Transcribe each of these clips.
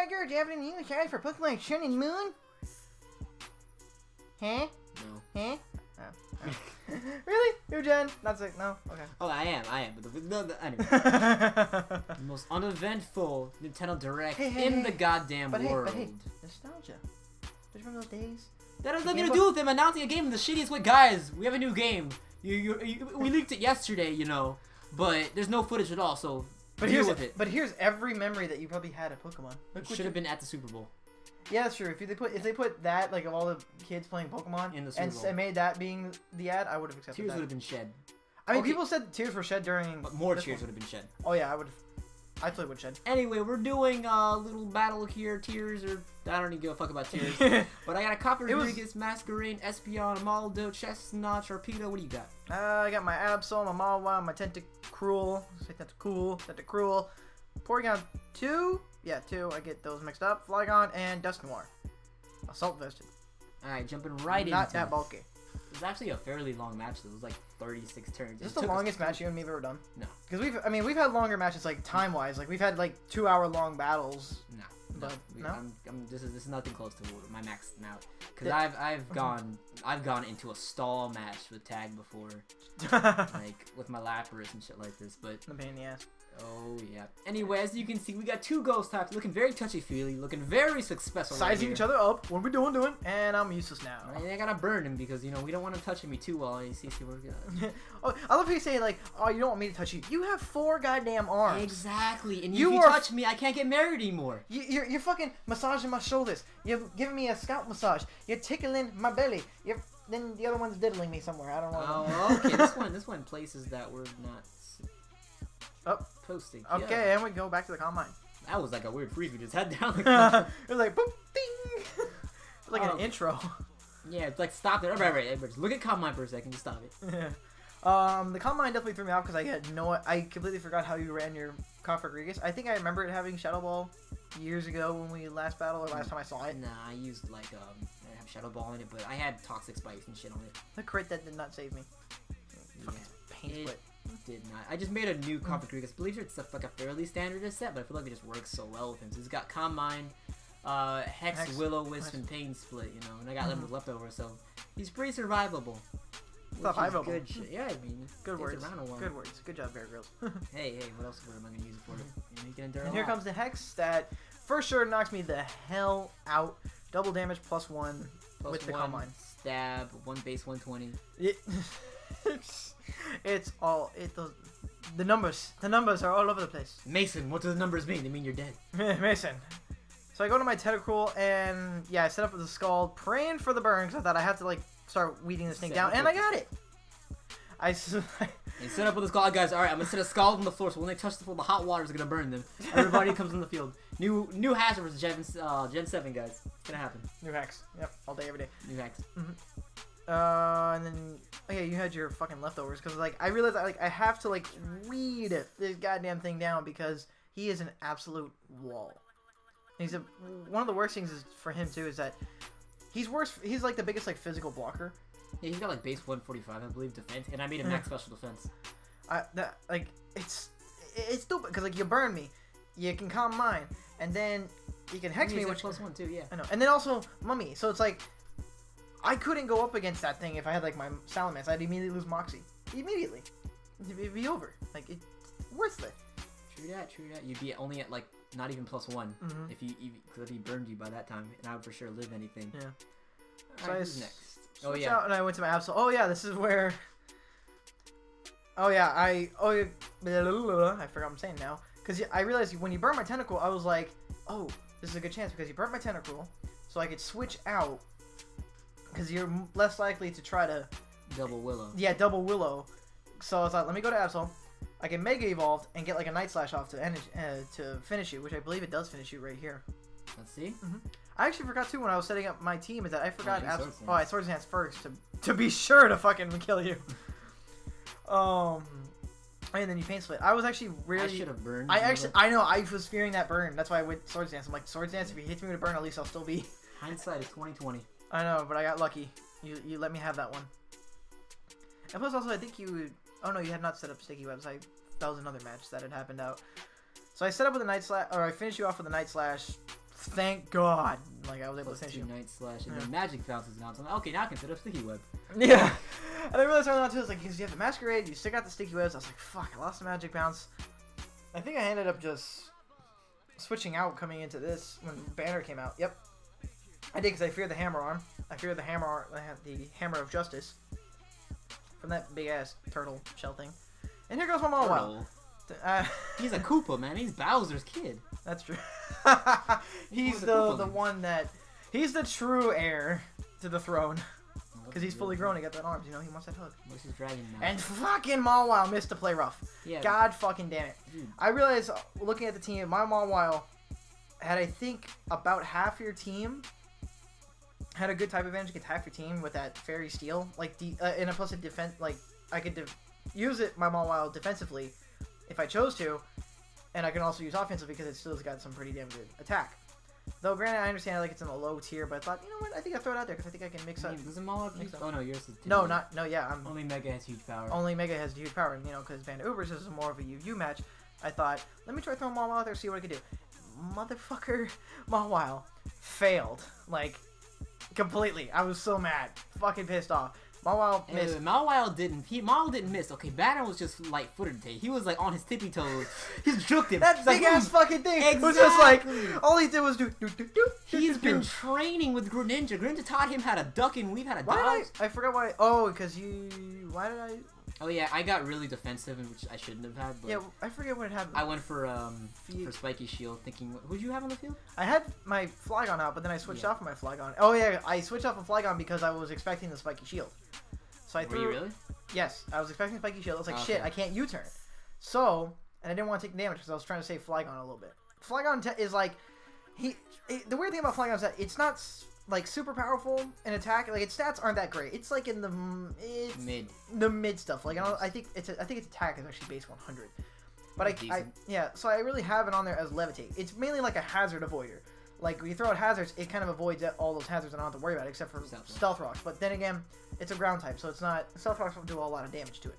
Edgar, do you have any new shots for Pokemon Sun and Moon? Huh? No. Huh? Oh. Really? You're Jen? That's it. No? Okay. Oh, I am. But anyway. The most uneventful Nintendo Direct in the goddamn world. But hey, nostalgia. Don't you remember those days? That has nothing to do with them announcing a game in the shittiest way. Guys, we have a new game. We leaked it yesterday, you know, but there's no footage at all, so deal with it. But here's every memory that you probably had of Pokemon. Should have been at the Super Bowl. Yeah, that's true. If they put that, like, of all the kids playing Pokemon in the Super Bowl, and made that being the ad, I would have accepted tears that. would have been shed. I mean, people said tears were shed during... But more tears would have been shed. Oh, yeah, I totally would shed. Anyway, we're doing a little battle here. Tears, or... I don't even give a fuck about tears. But I got a Copper Rodriguez, Masquerain, Espeon, Maldo, Chestnut, Sharpedo. What do you got? I got my Absol, my Malwa, my Tentacruel. Tentacruel. Porygon 2? Yeah, 2. I get those mixed up. Flygon and Dusknoir. Assault Vested. Alright, jumping right in. Not that bulky. It was actually a fairly long match. It was like 36 turns. Is this the longest match you and me have ever done? No. Because we've had longer matches, like, time-wise. Like, we've had, like, 2-hour-long battles. No. But, no? This is nothing close to my max now. Because I've gone into a stall match with Tag before. Like, with my Lapras and shit like this, but... The pain in the ass. Oh, yeah. Anyway, as you can see, we got two ghost types looking very touchy-feely, looking very successful. Sizing each other up. What are we doing? And I'm useless now. I gotta burn him because, you know, we don't want him touching me too well. You see, we're good. Oh, I love how you say, like, oh, you don't want me to touch you. You have 4 goddamn arms. Exactly. And if you touch me, I can't get married anymore. You're fucking massaging my shoulders. You're giving me a scalp massage. You're tickling my belly. Then the other one's diddling me somewhere. I don't know. Oh, okay. This one places that we're not posting. Okay, yeah. and we go back to the Combine. That was like a weird freeze. We just had down. It was like, boop, ding. It's like an intro. Yeah, it's like, stop it. Right. Just look at Combine for a second. Just stop it. Yeah. The Combine definitely threw me off because I completely forgot how you ran your Coffer Rodriguez. I think I remember it having Shadow Ball years ago when we last battled, or last time I saw it. Nah, I used like I have Shadow Ball in it, but I had Toxic Spikes and shit on it. The crit that did not save me. Fucking pain split. Did not. I just made a new Coffer Rodriguez. I believe it's like a fairly standard set, but I feel like it just works so well with him. So he's got Combine, Hex, Will-O-Wisp, and Pain Split, you know, and I got them left over, so he's pretty survivable. Survivable. Good shit. Yeah, I mean, good words. Good words. Good job, Bear Grylls. hey, what else am I gonna use it for? You make it endure. And here comes the Hex that for sure knocks me the hell out. Double damage +1 with the Combine. Stab, 1 base 120. It's all the numbers. The numbers are all over the place. Mason, what do the numbers mean? They mean you're dead. Mason. So I go to my Tentacruel and yeah, I set up with the Scald, praying for the burn because I thought I had to like start weeding this thing down, and I got it. You set up with the Scald, guys. All right, I'm gonna set a Scald on the floor, so when they touch the floor, the hot water is gonna burn them. Everybody comes on the field. New hazard versus Gen 7, guys. It's gonna happen. New Hex. Yep, all day, every day. New Hex. And then you had your fucking leftovers because like I realized I have to like weed this goddamn thing down because he is an absolute wall. He's one of the worst things is for him too is that he's worse. He's like the biggest like physical blocker. Yeah, he's got like base 145, I believe, defense, and I made him max special defense. It's stupid because like you burn me, you can calm mine, and then you can hex me, which +1 too, yeah. I know, and then also mummy. So it's like I couldn't go up against that thing if I had like my Salamence. I'd immediately lose Moxie. Immediately, it'd be over. Like it's worthless. True that. You'd be only at like not even +1 if he burned you by that time, and I would for sure live anything. Yeah. So who's next? Oh yeah. Out and I went to my Absol. Oh yeah, this is where. Oh yeah, I forgot what I'm saying now. Because I realized when you burn my Tentacle, I was like, oh, this is a good chance because you burnt my Tentacle, so I could switch out. Because you're less likely to try to double Willow. Yeah, double Willow. So I was like, let me go to Absol. I can Mega Evolve and get like a Night Slash off to finish you, which I believe it does finish you right here. Let's see. I actually forgot too when I was setting up my team is that I forgot I Swords Dance first to be sure to fucking kill you. And then you Pain Split. I was actually really. I should have burned. I know I was fearing that burn. That's why I went Swords Dance. I'm like Swords Dance. If he hits me with a burn, at least I'll still be. Hindsight is 20/20. I know, but I got lucky. You let me have that one. And plus, also I think you would. Oh no, you had not set up Sticky Webs. That was another match that had happened out. So I set up with a Night Slash, or I finished you off with a Night Slash thank God. Like, I was able to finish you. Night slash, and then magic bounces down. So I'm like, okay, now I can set up sticky web. Yeah. And I realized early on too, it's like, because you have the masquerade, you still got the sticky webs. I was like, fuck, I lost the magic bounce. I think I ended up just switching out coming into this when Banner came out. Yep. I did because I feared the hammer arm. I feared the hammer of justice from that big ass turtle shell thing. And here goes my Mawile. He's a Koopa, man. He's Bowser's kid. That's true. He's the one that he's the true heir to the throne because he's fully grown. He got that arms. You know, he wants that hug. What's his dragon now? And fucking Mawile missed to play rough. Yeah. God fucking damn it. Dude. I realized looking at the team, my Mawile had I think about half your team had a good type advantage against half your team with that fairy steel. Like and a plus a defense. Like I could use it my Mawile defensively if I chose to, and I can also use offensively because it still has got some pretty damn good attack. Though, granted, I understand like it's in a low tier, but I thought, you know what, I think I'll throw it out there because I think I can mix up. Does Mawile mix up? Oh no, yours is only Mega has huge power. Only Mega has huge power, and you know, because Band of Ubers is more of a UU match. I thought, let me try throwing Mawile out there, see what I can do. Motherfucker, Mawile failed, like completely. I was so mad, fucking pissed off. Mawile missed. Mawile didn't miss. Okay, Banner was just light-footed today. He was like on his tippy toes. He juked him. That big ass fucking thing. Exactly. It was just like all he did was do. He's been training with Greninja. Greninja taught him how to duck and weave, how to dodge. I forgot why. Oh, because why did I? Oh yeah, I got really defensive, which I shouldn't have had. But yeah, I forget what happened. I went for Spiky Shield, thinking, who'd you have on the field? I had my Flygon out, but then I switched off of my Flygon. Oh yeah, I switched off of Flygon because I was expecting the Spiky Shield. So I threw. Were you really? Yes, I was expecting Spiky Shield. I was like, shit, I can't U-turn. So, and I didn't want to take damage because I was trying to save Flygon a little bit. Flygon is like, the weird thing about Flygon is that it's not like super powerful in attack. Like its stats aren't that great. It's like in the mid stuff. Like I think its attack is actually base 100. But so I really have it on there as Levitate. It's mainly like a hazard avoider. Like, when you throw out hazards, it kind of avoids all those hazards I don't have to worry about, except for Stealth Rocks. But then again, it's a ground type, so it's not... Stealth Rocks won't do a lot of damage to it.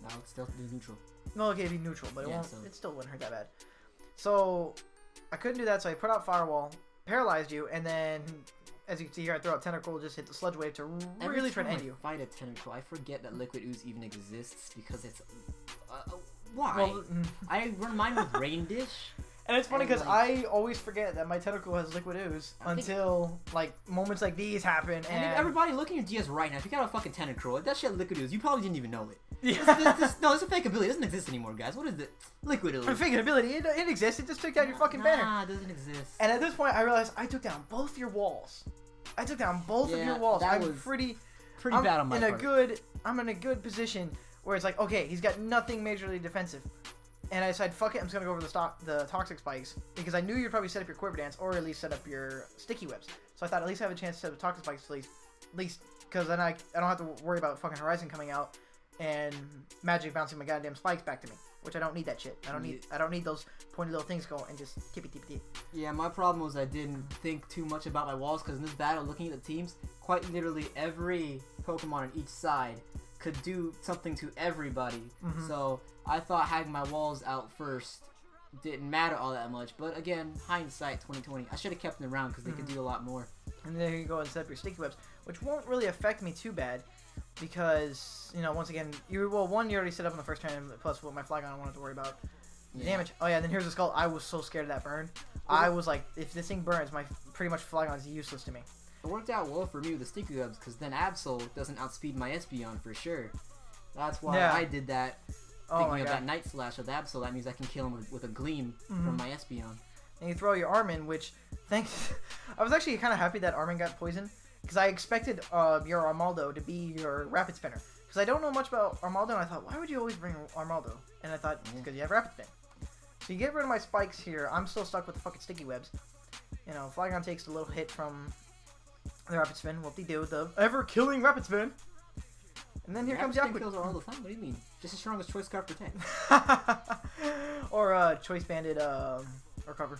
No, it's Stealth is neutral. No, okay, it'd be neutral, but it still wouldn't hurt that bad. So, I couldn't do that, so I put out Firewall, paralyzed you, and then, as you can see here, I throw out Tentacle, just hit the Sludge Wave to really try to end you. Fight a Tentacle, I forget that Liquid Ooze even exists, because it's... why? Well, I run mine with Rain Dish. And it's funny because I always forget that my Tentacle has Liquid Ooze until like moments like these happen. And everybody looking at GS right now, if you got a fucking Tentacruel, that shit Liquid Ooze, you probably didn't even know it. Yeah. No, it's a fake ability. It doesn't exist anymore, guys. What is it? Liquid Ooze. A fake ability. It exists. It just took down your fucking banner. Nah, it doesn't exist. And at this point, I realized I took down both your walls. I took down both of your walls. That was pretty bad on my part. I'm in a good position where it's like, okay, he's got nothing majorly defensive. And I decided, fuck it, I'm just going to go over the Toxic Spikes, because I knew you'd probably set up your Quiver Dance, or at least set up your Sticky Webs. So I thought at least I have a chance to set up Toxic Spikes, at least, because then I don't have to worry about fucking Horizon coming out, and Magic bouncing my goddamn spikes back to me, which I don't need that shit. I don't need those pointy little things going and just tippy. Yeah, my problem was I didn't think too much about my walls, because in this battle, looking at the teams, quite literally every Pokemon on each side could do something to everybody. So I thought having my walls out first didn't matter all that much. But again, hindsight 2020, I should have kept them around because they could do a lot more. And then you go and set up your Sticky Webs, which won't really affect me too bad because, you know, once again, you already set up in the first turn, plus with my Flygon, I don't have to worry about damage. Oh yeah, then here's the Skull. I was so scared of that burn. I was like, if this thing burns, pretty much Flygon is useless to me. It worked out well for me with the Sticky Webs because then Absol doesn't outspeed my Espeon for sure. That's why I did that. Thinking of that Night Slash with Absol, that means I can kill him with a Gleam from my Espeon. And you throw your Armin, which, thanks... I was actually kind of happy that Armin got poisoned, because I expected your Armaldo to be your Rapid Spinner. Because I don't know much about Armaldo, and I thought, why would you always bring Armaldo? And I thought, because you have Rapid Spin. So you get rid of my spikes here. I'm still stuck with the fucking Sticky Webs. You know, Flygon takes a little hit from the Rapid Spin. Whoop-de-doo, the ever-killing Rapid Spin. And then here comes Yaku. Kills are all the time. What do you mean? Just as strong as Choice Scarf Protect. Or Choice Banded Recover.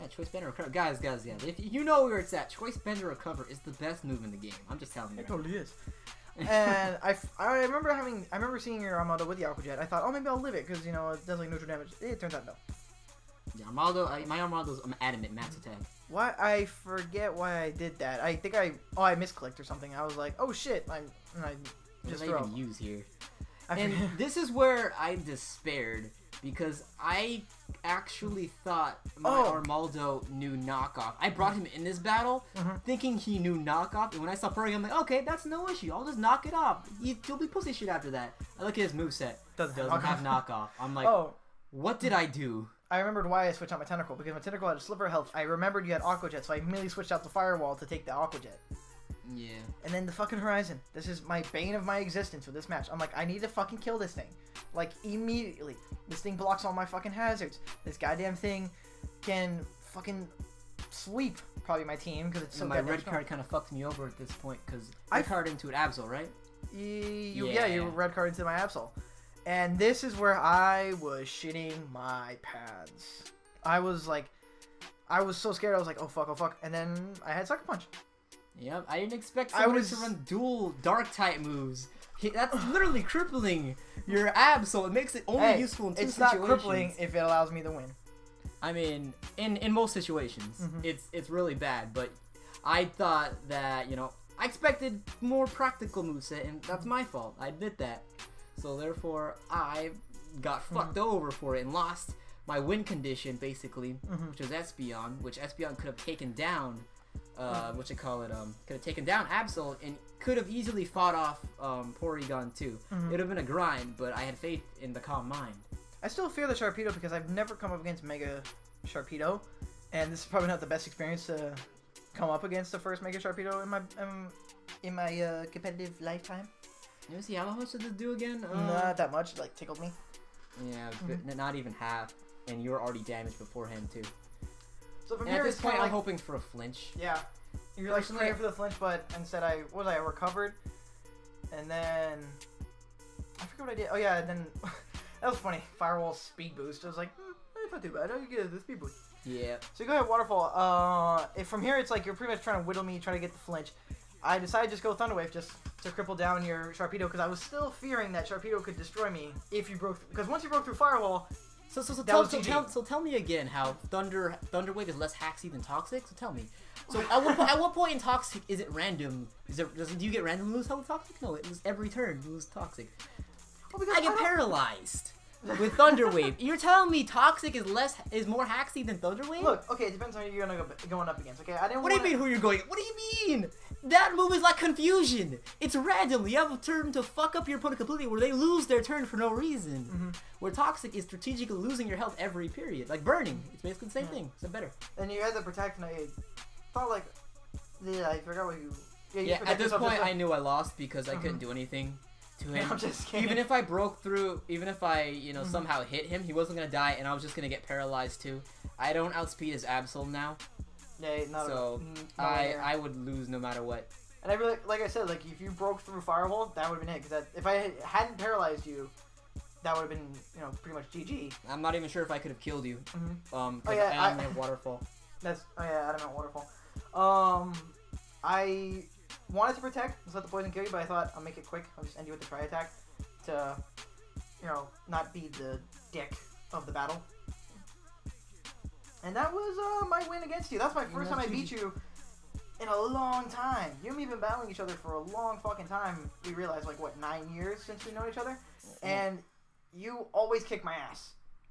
Yeah, Choice Bender Recover. Guys, yeah. If you know where it's at, Choice Bender Recover is the best move in the game. I'm just telling you. It totally is. And I remember seeing your Armada with the Aqua Jet. I thought, oh, maybe I'll live it because, you know, it does like neutral damage. It turns out no. Yeah, my Armaldo's adamant max attack. Why? I forget why I did that. I think I misclicked or something. I was like, oh shit, I just What did I even use here? I And forget. this is where I despaired because I actually thought my Oh. Armaldo knew knockoff. I brought him in this battle thinking he knew knockoff, and when I saw purring, I'm like, okay, that's no issue. I'll just knock it off. He'll be pussy shit after that. I look at his moveset. Doesn't have knockoff. I'm like, Oh, what did I do? I remembered why I switched out my tentacle because my tentacle had a sliver of health. I remembered you had Aqua Jet, so I immediately switched out the Firewall to take the Aqua Jet. Yeah. And then the fucking Horizon. This is my bane of my existence with this match. I'm like, I need to fucking kill this thing. Like, immediately. This thing blocks all my fucking hazards. This goddamn thing can fucking sweep probably my team because it's so my goddamn red strong. card kind of fucked me over at this point because I card into an Absol, right? Yeah, you red card into my Absol. And this is where I was shitting my pants. I was so scared. I was like, oh fuck. And then I had Sucker Punch. Yep, I didn't expect someone to run dual dark type moves. That's literally crippling your abs, so it makes it only useful in two situations. It's not crippling if it allows me to win. I mean, in most situations, it's really bad. But I thought that I expected more practical moveset, and that's my fault. I admit that. So therefore, I got fucked over for it and lost my win condition basically, which was Espeon, which Espeon could have taken down. Could have taken down Absol and could have easily fought off Porygon too. It would have been a grind, but I had faith in the calm mind. I still fear the Sharpedo because I've never come up against Mega Sharpedo, and this is probably not the best experience to come up against the first Mega Sharpedo in my competitive lifetime. Let me see, how much did this do again? Not that much, like tickled me. Yeah, but not even half, and you were already damaged beforehand too. So from And here, at this point, I'm like, hoping for a flinch. Yeah, you're like praying for the flinch, but instead I recovered, and then I forget what I did. Oh yeah, and then that was funny. Firewall speed boost. I was like, it's not too bad. Oh, you get the speed boost. Yeah. So you go ahead, Waterfall. From here, it's like you're pretty much trying to whittle me, trying to get the flinch. I decided to just go Thunder Wave just to cripple down your Sharpedo because I was still fearing that Sharpedo could destroy me if you broke. Because once you broke through Firewall. So tell me again how Thunder Wave is less haxy than Toxic. So tell me. So at what point in Toxic is it random? Do you get random moves with Toxic? No, it was every turn it was Toxic. Well, I get paralyzed with Thunder Wave. You're telling me Toxic is more haxy than Thunder Wave? Look, okay, it depends on who you're going up against. Okay, I didn't. What do you mean who you're going? What do you mean? That move is like confusion. It's random. You have a turn to fuck up your opponent completely where they lose their turn for no reason. Where Toxic is strategically losing your health every period. Like Burning. It's basically the same thing. It's better. And you had the Protect, and I thought like... Yeah, I forgot what you... Yeah, at this point I knew I lost because I couldn't do anything to him. I'm just kidding. Even if I broke through, even if I, somehow hit him, he wasn't going to die and I was just going to get paralyzed too. I don't outspeed his Absol now. Yeah, so I would lose no matter what. And I really, like I said, like if you broke through Firewall, that would have been it. Because if I hadn't paralyzed you, that would have been, pretty much GG. I'm not even sure if I could have killed you. Because yeah, I only have Waterfall. Adamant Waterfall. I wanted to Protect, just let the poison kill you, but I thought I'll make it quick. I'll just end you with the Tri-Attack to, not be the dick of the battle. And that was my win against you. That's my first time I beat you in a long time. You and me have been battling each other for a long fucking time. We realized, 9 years since we know each other? And you always kick my ass.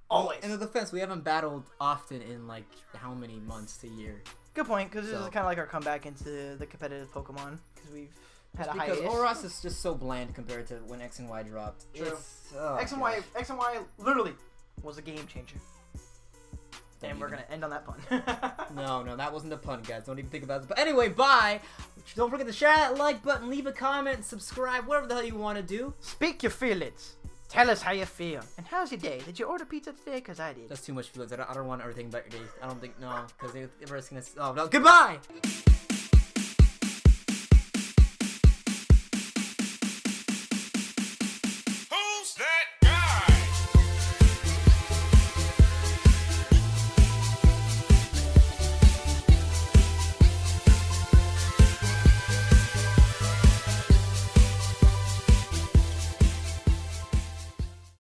Always. In the defense, we haven't battled often in, how many months to a year? Good point, because this is kind of like our comeback into the competitive Pokemon, because we've had a hiatus. Because Oras is just so bland compared to when X and Y dropped. True. X and Y literally was a game changer. And we're going to end on that pun. No, that wasn't a pun, guys. Don't even think about it. But anyway, bye. Don't forget to share that like button, leave a comment, subscribe, whatever the hell you want to do. Speak your feelings. Tell us how you feel. And how's your day? Did you order pizza today? Because I did. That's too much feelings. I don't want everything about your day. I don't think, no. Because everybody's going to... Oh, no. Goodbye!